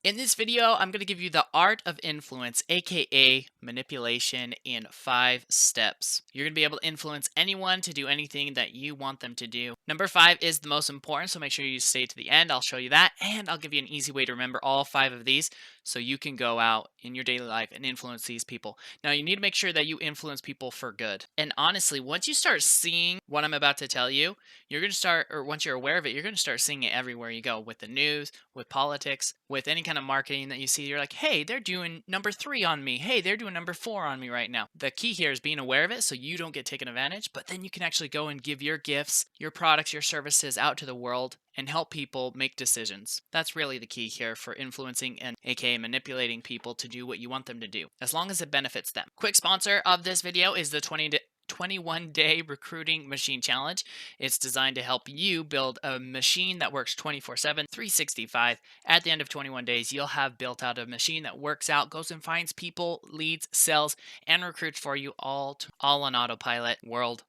In this video, I'm going to give you the art of influence, aka manipulation, in 5 steps. You're going to be able to influence anyone to do anything that you want them to do. Number 5 is the most important, so make sure you stay to the end. I'll show you that, and I'll give you an easy way to remember all 5 of these so you can go out in your daily life and influence these people. Now, you need to make sure that you influence people for good. And honestly, once you start seeing what I'm about to tell you, you're going to start, or once you're aware of it, you're going to start seeing it everywhere you go, with the news, with politics, with any kind of marketing that you see. You're like, hey, they're doing number 3 on me. Hey, they're doing number 4 on me right now. The key here is being aware of it so you don't get taken advantage, but then you can actually go and give your gifts, your products, your services out to the world and help people make decisions. That's really the key here for influencing and aka manipulating people to do what you want them to do, as long as it benefits them. Quick sponsor of this video is the 21-day recruiting machine challenge. It's designed to help you build a machine that works 24/7, 365. At the end of 21 days, you'll have built out a machine that works out, goes and finds people, leads, sells, and recruits for you all on autopilot worldwide.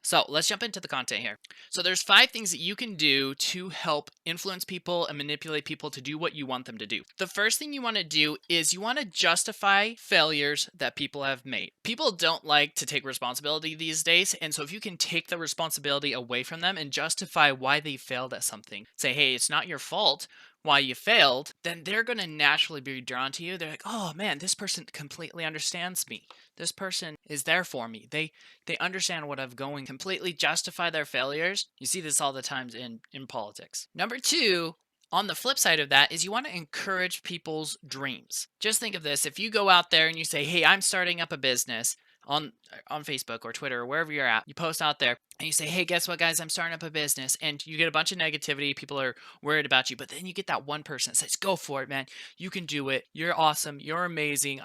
So let's jump into the content here. So there's 5 things that you can do to help influence people and manipulate people to do what you want them to do. The first thing you want to do is you want to justify failures that people have made. People don't like to take responsibility these days, and so if you can take the responsibility away from them and justify why they failed at something, say, hey, it's not your fault why you failed, then they're going to naturally be drawn to you. They're like, oh man, this person completely understands me. This person is there for me. They understand what I'm going. Completely justify their failures. You see this all the times in politics. Number 2, on the flip side of that, is you want to encourage people's dreams. Just think of this. If you go out there and you say, hey, I'm starting up a business on Facebook or Twitter or wherever you're at, you post out there and you say, hey, guess what, guys, I'm starting up a business, and you get a bunch of negativity. People are worried about you, but then you get that one person that says, go for it, man. You can do it. You're awesome. You're amazing.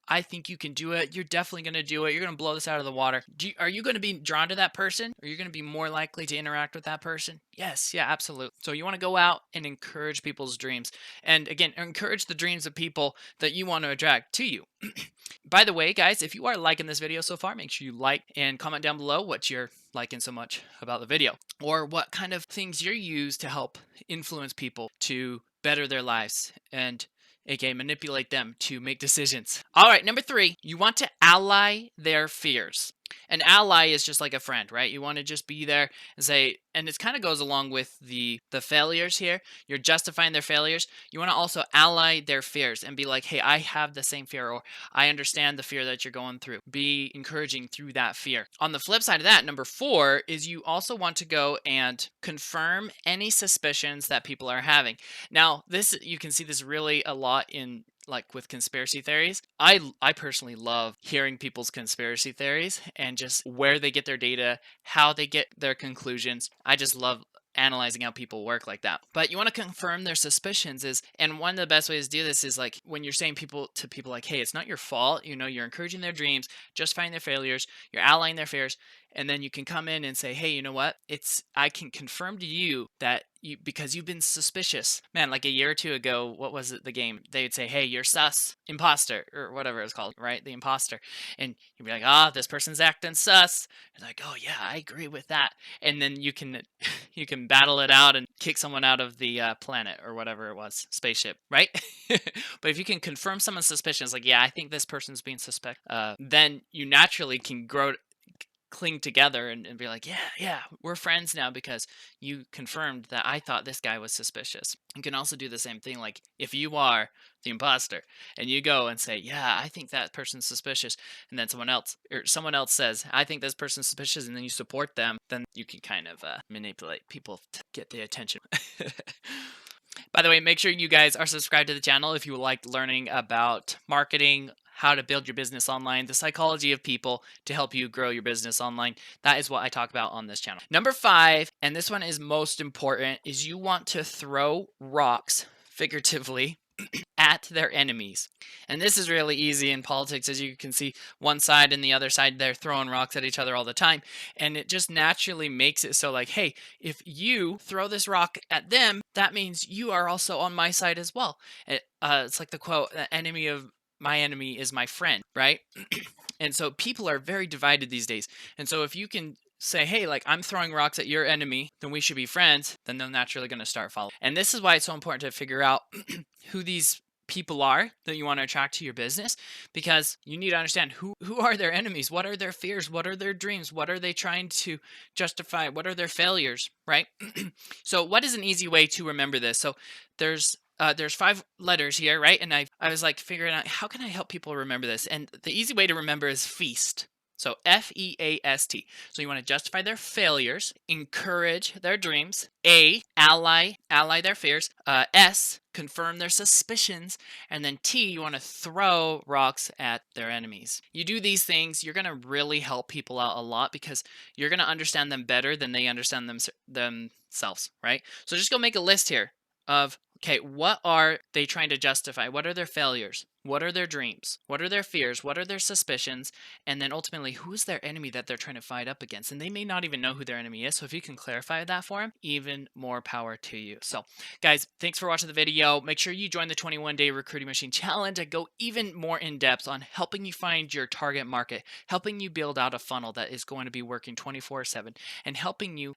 I think you can do it. You're definitely going to do it. You're going to blow this out of the water. Are you going to be drawn to that person? Are you going to be more likely to interact with that person? Yes, yeah, absolutely. So you want to go out and encourage people's dreams. And again, encourage the dreams of people that you want to attract to you. By the way, guys, if you are liking this video so far, make sure you like and comment down below what you're liking so much about the video, or what kind of things you use to help influence people to better their lives and aka manipulate them to make decisions. All right, number 3, you want to ally their fears. An ally is just like a friend, right? You want to just be there and say, and it kind of goes along with the failures here. You're justifying their failures. You want to also ally their fears and be like, hey, I have the same fear, or I understand the fear that you're going through. Be encouraging through that fear. On the flip side of that, number 4 is you also want to go and confirm any suspicions that people are having. Now, this, you can see this really a lot in, like, with conspiracy theories. I personally love hearing people's conspiracy theories and just where they get their data, how they get their conclusions. I just love analyzing how people work like that. But you want to confirm their suspicions and one of the best ways to do this is like when you're saying to people like, hey, it's not your fault, you're encouraging their dreams, justifying their failures, you're allying their fears, and then you can come in and say, hey, you know what? I can confirm to you that because you've been suspicious. Man, like a year or 2 ago, what was it, the game? They'd say, hey, you're sus, imposter, or whatever it's called, right? The imposter. And you'd be like, this person's acting sus. You're like, oh yeah, I agree with that. And then you can battle it out and kick someone out of the planet or whatever it was, spaceship, right? But if you can confirm someone's suspicions, like, yeah, I think this person's being suspect, then you naturally can cling together and be like, yeah, we're friends now because you confirmed that I thought this guy was suspicious. You can also do the same thing, like if you are the imposter and you go and say, yeah, I think that person's suspicious, and then someone else says, I think this person's suspicious, and then you support them, then you can kind of manipulate people to get the attention. By the way, make sure you guys are subscribed to the channel if you like learning about marketing, how to build your business online, the psychology of people to help you grow your business online. That is what I talk about on this channel. Number 5, and this one is most important, is you want to throw rocks, figuratively, at their enemies. And this is really easy in politics. As you can see, one side and the other side, they're throwing rocks at each other all the time. And it just naturally makes it so like, hey, if you throw this rock at them, that means you are also on my side as well. It's like the quote, the enemy of my enemy is my friend, right? And so people are very divided these days. And so if you can say, hey, like I'm throwing rocks at your enemy, then we should be friends, then they're naturally going to start following. And this is why it's so important to figure out who these people are that you want to attract to your business, because you need to understand who are their enemies, what are their fears, what are their dreams, what are they trying to justify, what are their failures, right? So what is an easy way to remember this? So there's 5 letters here, right? And I was like figuring out, how can I help people remember this? And the easy way to remember is feast. So FEAST. So you want to justify their failures, encourage their dreams. A, ally their fears. S, confirm their suspicions. And then T, you want to throw rocks at their enemies. You do these things, you're going to really help people out a lot, because you're going to understand them better than they understand themselves, right? So just go make a list here of, okay, what are they trying to justify? What are their failures? What are their dreams? What are their fears? What are their suspicions? And then ultimately, who's their enemy that they're trying to fight up against? And they may not even know who their enemy is. So if you can clarify that for them, even more power to you. So guys, thanks for watching the video. Make sure you join the 21-day recruiting machine challenge. I go even more in depth on helping you find your target market, helping you build out a funnel that is going to be working 24/7, and helping you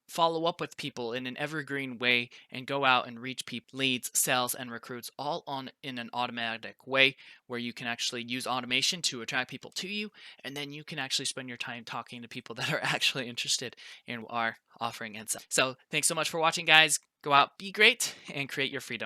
follow up with people in an evergreen way and go out and reach people, leads, sales, and recruits all in an automatic way, where you can actually use automation to attract people to you, and then you can actually spend your time talking to people that are actually interested in our offering and stuff. So thanks so much for watching, guys. Go out, be great, and create your freedom.